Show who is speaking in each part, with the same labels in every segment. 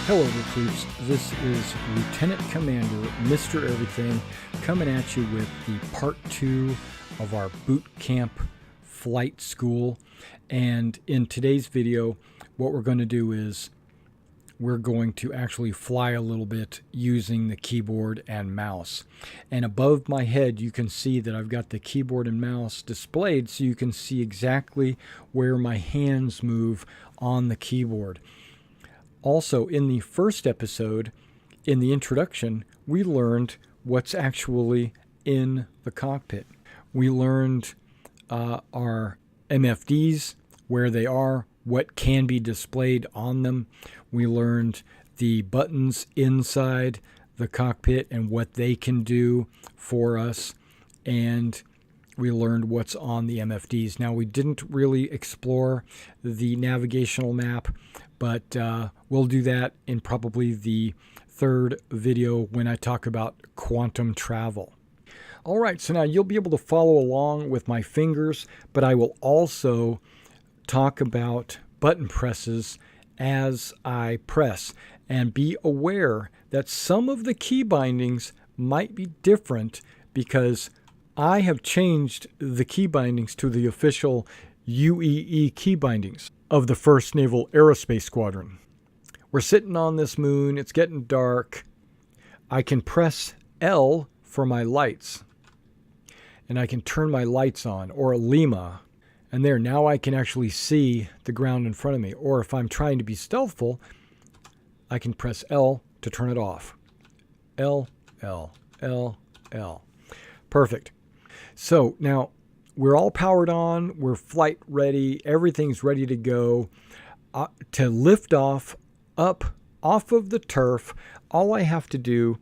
Speaker 1: Hello recruits, this is Lieutenant Commander Mr. Everything coming at you with the part 2 of our boot camp flight school. And in today's video, what we're going to do is we're going to actually fly a little bit using the keyboard and mouse. And above my head, you can see that I've got the keyboard and mouse displayed so you can see exactly where my hands move on the keyboard. Also, in the first episode, in the introduction, we learned what's actually in the cockpit. We learned our MFDs, where they are, what can be displayed on them. We learned the buttons inside the cockpit and what they can do for us. And we learned what's on the MFDs. Now, we didn't really explore the navigational map, but we'll do that in probably the third video when I talk about quantum travel. All right, so now you'll be able to follow along with my fingers, but I will also talk about button presses as I press. And be aware that some of the key bindings might be different because I have changed the key bindings to the official UEE key bindings of the 1st Naval Aerospace Squadron. We're sitting on this moon. It's getting dark. I can press L for my lights, and I can turn my lights on, or a Lima. And there, now I can actually see the ground in front of me. Or if I'm trying to be stealthful, I can press L to turn it off. L, L, L, L. Perfect. So now we're all powered on. We're flight ready. Everything's ready to go. To lift off off of the turf, all I have to do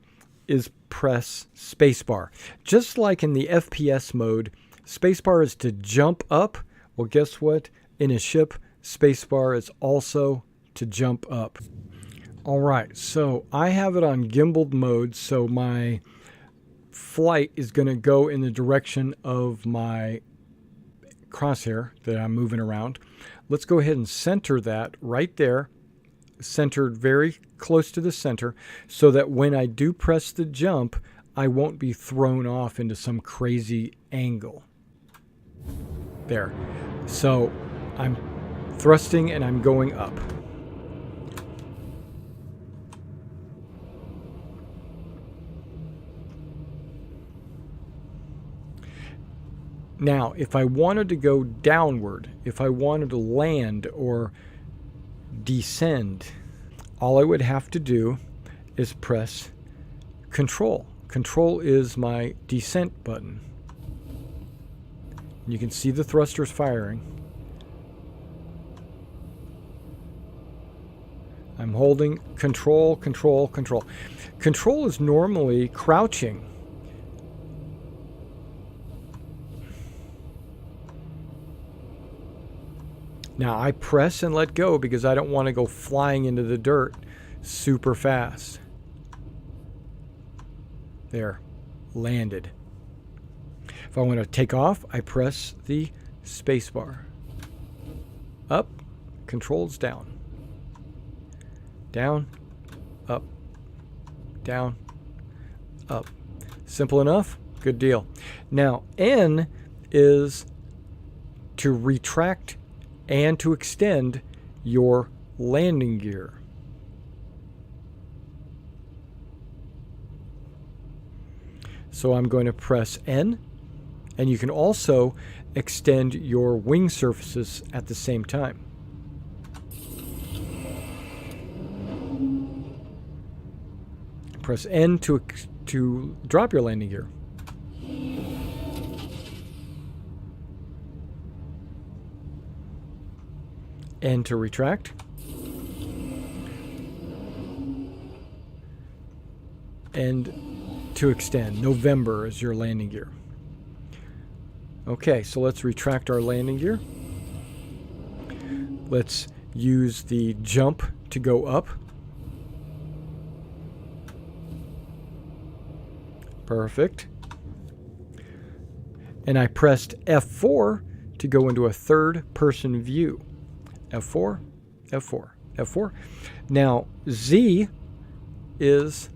Speaker 1: is press spacebar. Just like in the FPS mode, spacebar is to jump up. Well, guess what? In a ship, spacebar is also to jump up. All right, so I have it on gimbaled mode, so my flight is going to go in the direction of my crosshair that I'm moving around. Let's go ahead and center that right there, centered very close to the center, so that when I do press the jump, I won't be thrown off into some crazy angle. There. So I'm thrusting and I'm going up. Now, if I wanted to go downward, if I wanted to land or descend, all I would have to do is press Control. Control is my descent button. You can see the thrusters firing. I'm holding Control, Control, Control. Control is normally crouching. Now I press and let go because I don't want to go flying into the dirt super fast. There, landed. If I want to take off, I press the space bar. Up, controls down. Down, up, down, up. Simple enough? Good deal. Now, N is to retract and to extend your landing gear. So I'm going to press N, and you can also extend your wing surfaces at the same time. Press N to drop your landing gear. N to retract. And to extend. November is your landing gear. Okay, so let's retract our landing gear. Let's use the jump to go up. Perfect. And I pressed F4 to go into a third person view. F4, F4. F4. Now, Z is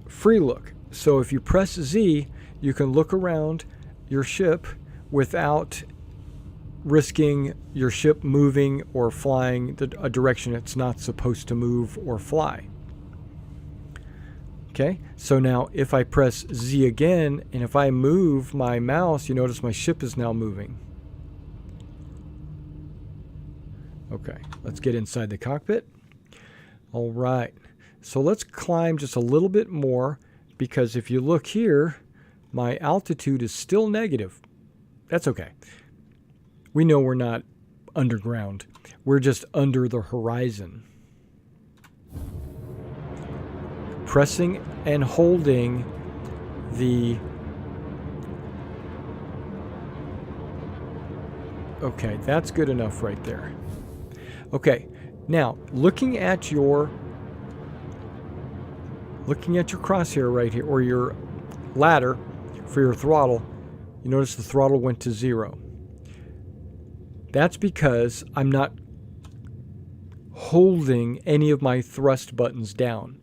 Speaker 1: free look. So if you press Z, you can look around your ship without risking your ship moving or flying a direction it's not supposed to move or fly. Okay, so now if I press Z again, and if I move my mouse, you notice my ship is now moving. Okay, let's get inside the cockpit. All right, so let's climb just a little bit more, because if you look here, my altitude is still negative. That's okay. We know we're not underground. We're just under the horizon. Pressing and holding the... Okay, that's good enough right there. Okay, now looking at your crosshair right here, or your ladder for your throttle, you notice the throttle went to 0. That's because I'm not holding any of my thrust buttons down.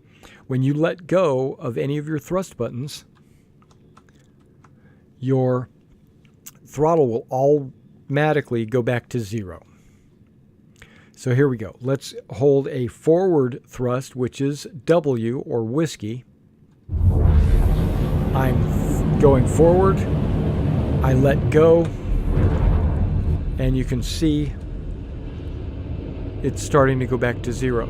Speaker 1: When you let go of any of your thrust buttons, your throttle will automatically go back to 0. So here we go. Let's hold a forward thrust, which is W, or whiskey. I'm going forward. I let go. And you can see it's starting to go back to 0.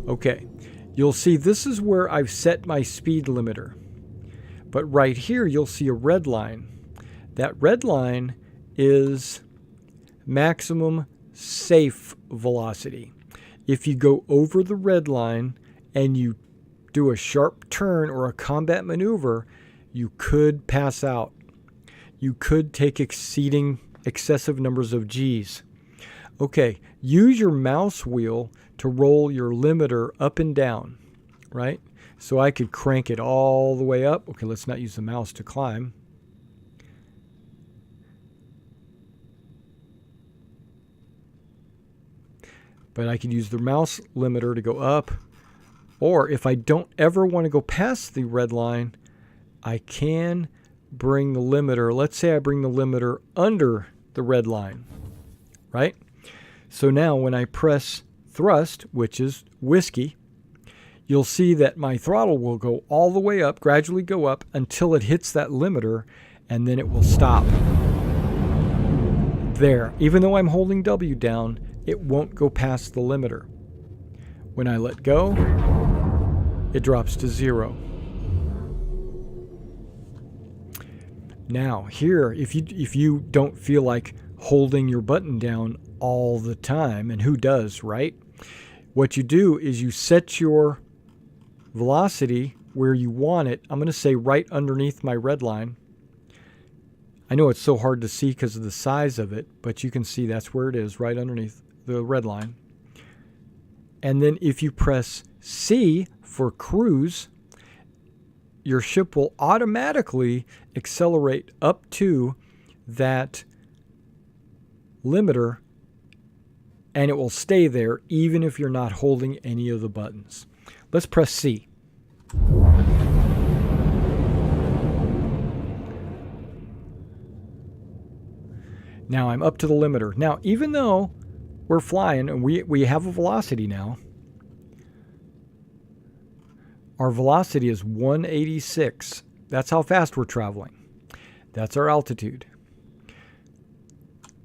Speaker 1: Okay, you'll see this is where I've set my speed limiter. But right here, you'll see a red line. That red line is maximum safe velocity. If you go over the red line and you do a sharp turn or a combat maneuver, you could pass out. You could take excessive numbers of G's. Okay, use your mouse wheel to roll your limiter up and down, right? So I could crank it all the way up. Okay, let's not use the mouse to climb. But I could use the mouse limiter to go up. Or if I don't ever want to go past the red line, I can bring the limiter. Let's say I bring the limiter under the red line, right? So now when I press thrust, which is whiskey, you'll see that my throttle will go all the way up, gradually go up until it hits that limiter, and then it will stop. There, even though I'm holding W down, it won't go past the limiter. When I let go, it drops to 0. Now here, if you don't feel like holding your button down all the time, and who does, right? What you do is you set your velocity where you want it. I'm going to say right underneath my red line. I know it's so hard to see because of the size of it, but you can see that's where it is, right underneath the red line. And then if you press C for cruise, your ship will automatically accelerate up to that limiter, and it will stay there even if you're not holding any of the buttons. Let's press C. Now I'm up to the limiter. Now, even though we're flying and we have a velocity now, our velocity is 186. That's how fast we're traveling. That's our altitude.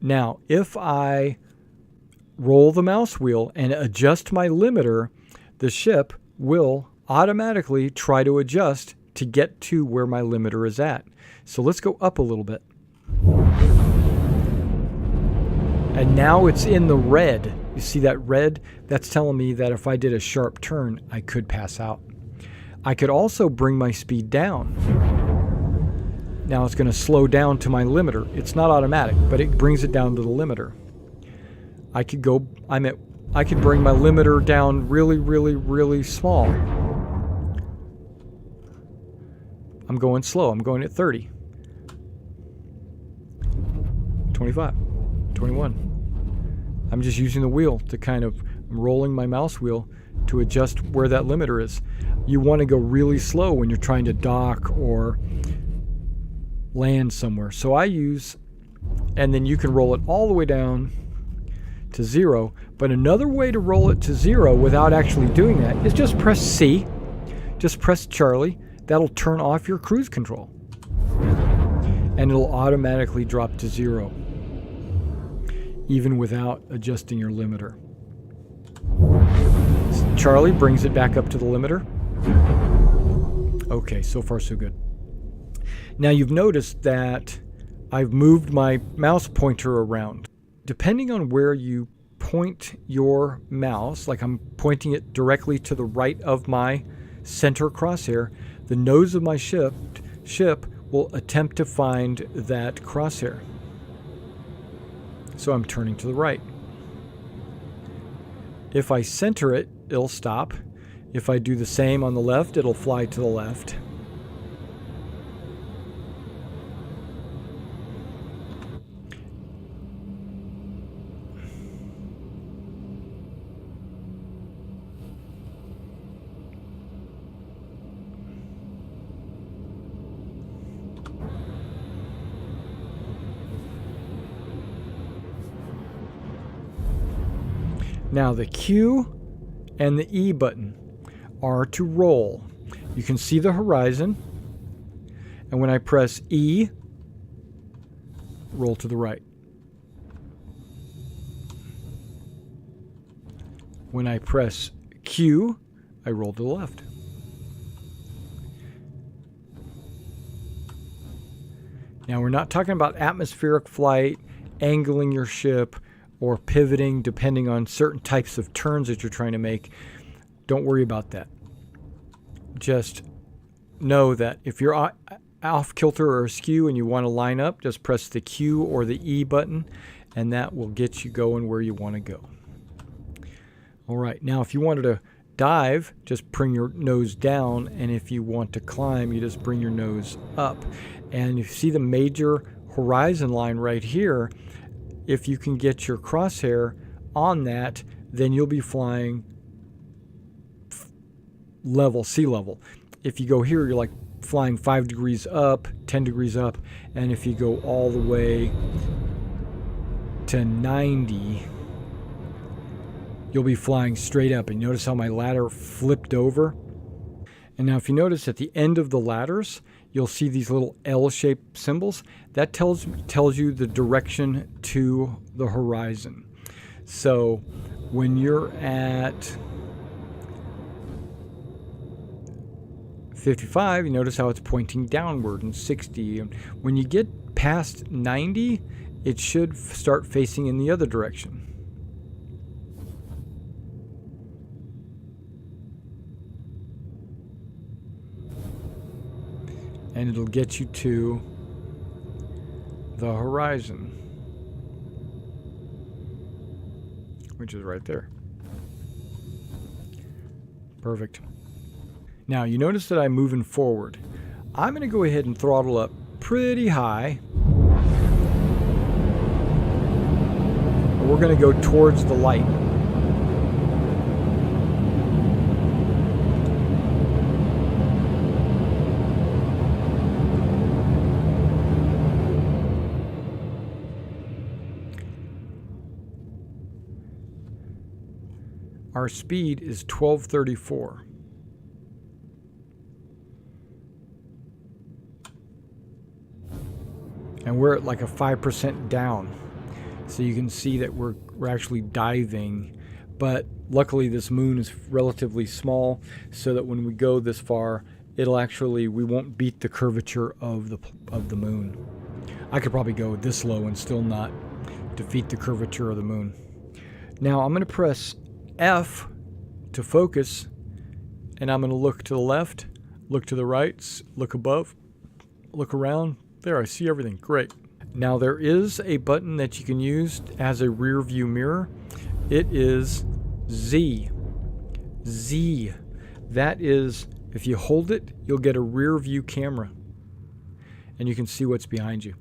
Speaker 1: Now, if I roll the mouse wheel and adjust my limiter, the ship will automatically try to adjust to get to where my limiter is at. So let's go up a little bit. And now it's in the red. You see that red? That's telling me that if I did a sharp turn, I could pass out. I could also bring my speed down. Now it's going to slow down to my limiter. It's not automatic, but it brings it down to the limiter. I could bring my limiter down really, really, really small. I'm going slow. I'm going at 30. 25. 21. I'm just using the wheel to kind of rolling my mouse wheel to adjust where that limiter is. You want to go really slow when you're trying to dock or land somewhere. So I use, and then you can roll it all the way down to 0. But another way to roll it to 0 without actually doing that is just press C, just press Charlie. That'll turn off your cruise control, and it'll automatically drop to 0, even without adjusting your limiter. Charlie brings it back up to the limiter. Okay, so far so good. Now you've noticed that I've moved my mouse pointer around. Depending on where you point your mouse, like I'm pointing it directly to the right of my center crosshair, the nose of my ship will attempt to find that crosshair. So I'm turning to the right. If I center it, it'll stop. If I do the same on the left, it'll fly to the left. Now the Q and the E button are to roll. You can see the horizon, and when I press E, roll to the right. When I press Q, I roll to the left. Now we're not talking about atmospheric flight, angling your ship, or pivoting depending on certain types of turns that you're trying to make. Don't worry about that. Just know that if you're off kilter or askew and you want to line up, just press the Q or the E button, and that will get you going where you want to go. All right, now if you wanted to dive, just bring your nose down, and if you want to climb, you just bring your nose up. And you see the major horizon line right here. If you can get your crosshair on that, then you'll be flying level, sea level. If you go here, you're like flying 5 degrees up, 10 degrees up, and if you go all the way to 90, you'll be flying straight up. And notice how my ladder flipped over? And now if you notice at the end of the ladders, you'll see these little L-shaped symbols. That tells you the direction to the horizon. So when you're at 55, you notice how it's pointing downward, and 60. And when you get past 90, it should start facing in the other direction. And it'll get you to the horizon, which is right there. Perfect. Now you notice that I'm moving forward. I'm going to go ahead and throttle up pretty high. We're going to go towards the light. Our speed is 1234. And we're at like a 5% down. So you can see that we're actually diving. But luckily this moon is relatively small, so that when we go this far, we won't beat the curvature of the moon. I could probably go this low and still not defeat the curvature of the moon. Now I'm going to press F to focus, and I'm going to look to the left, look to the right, look above, look around. There, I see everything. Great. Now there is a button that you can use as a rear view mirror. It is Z. Z. That is, if you hold it, you'll get a rear view camera, and you can see what's behind you.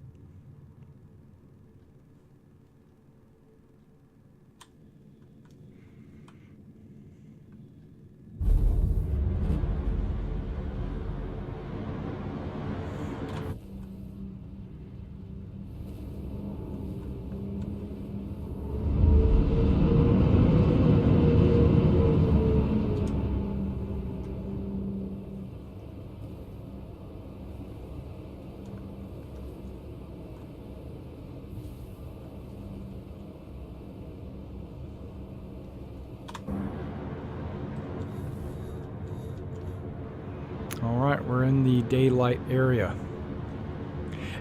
Speaker 1: All right, we're in the daylight area.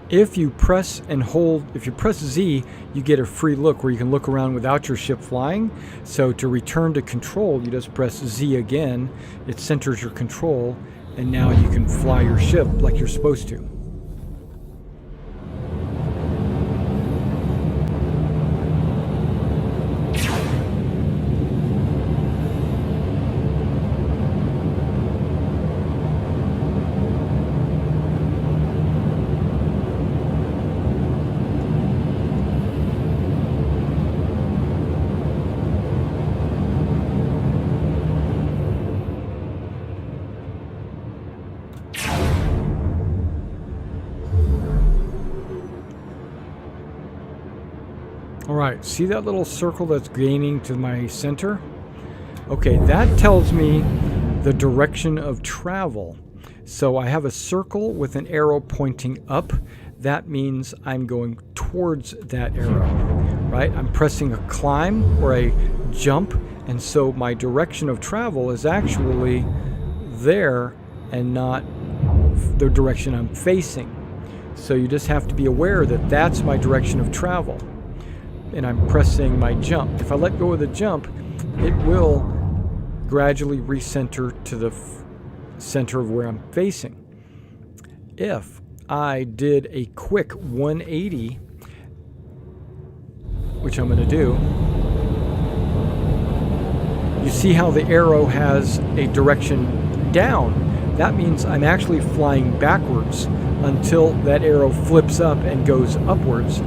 Speaker 1: If you press and hold, if you press Z, you get a free look where you can look around without your ship flying. So to return to control, you just press Z again. It centers your control, and now you can fly your ship like you're supposed to. All right, see that little circle that's gaining to my center? Okay, that tells me the direction of travel. So I have a circle with an arrow pointing up. That means I'm going towards that arrow, right? I'm pressing a climb or a jump, and so my direction of travel is actually there and not the direction I'm facing. So you just have to be aware that that's my direction of travel. And I'm pressing my jump. If I let go of the jump, it will gradually recenter to the center of where I'm facing. If I did a quick 180, which I'm going to do, you see how the arrow has a direction down. That means I'm actually flying backwards until that arrow flips up and goes upwards.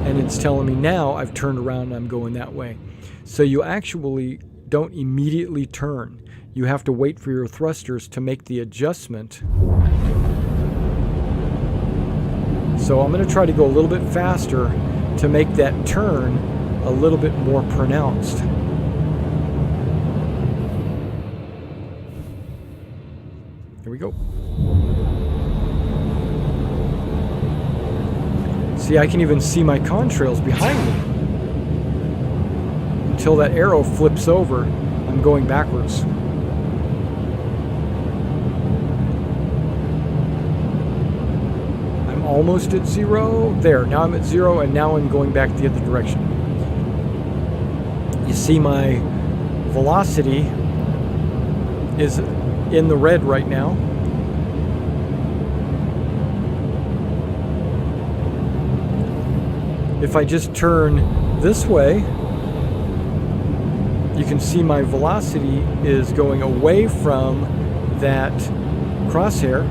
Speaker 1: And it's telling me now I've turned around and I'm going that way. So you actually don't immediately turn. You have to wait for your thrusters to make the adjustment. So I'm going to try to go a little bit faster to make that turn a little bit more pronounced. Here we go. See, I can even see my contrails behind me. Until that arrow flips over, I'm going backwards. I'm almost at zero. There, now I'm at zero, and now I'm going back the other direction. You see my velocity is in the red right now. If I just turn this way, you can see my velocity is going away from that crosshair.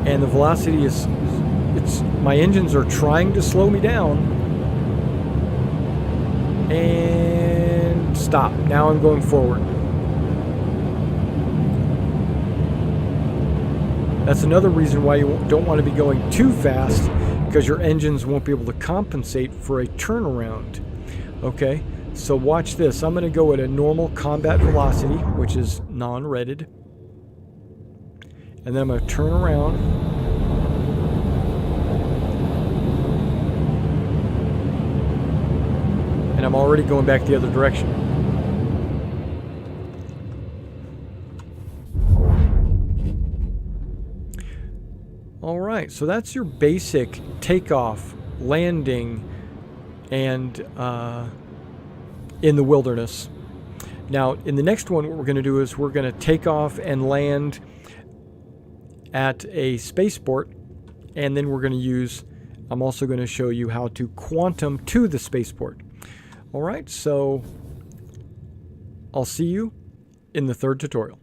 Speaker 1: And the velocity is, my engines are trying to slow me down. And stop. Now I'm going forward. That's another reason why you don't want to be going too fast, because your engines won't be able to compensate for a turnaround. Okay, so watch this. I'm going to go at a normal combat velocity, which is non-redded. And then I'm going to turn around. And I'm already going back the other direction. All right, so that's your basic takeoff, landing, and in the wilderness. Now, in the next one, what we're going to do is we're going to take off and land at a spaceport, and then we're going to use, I'm also going to show you how to quantum to the spaceport. All right, so I'll see you in the third tutorial.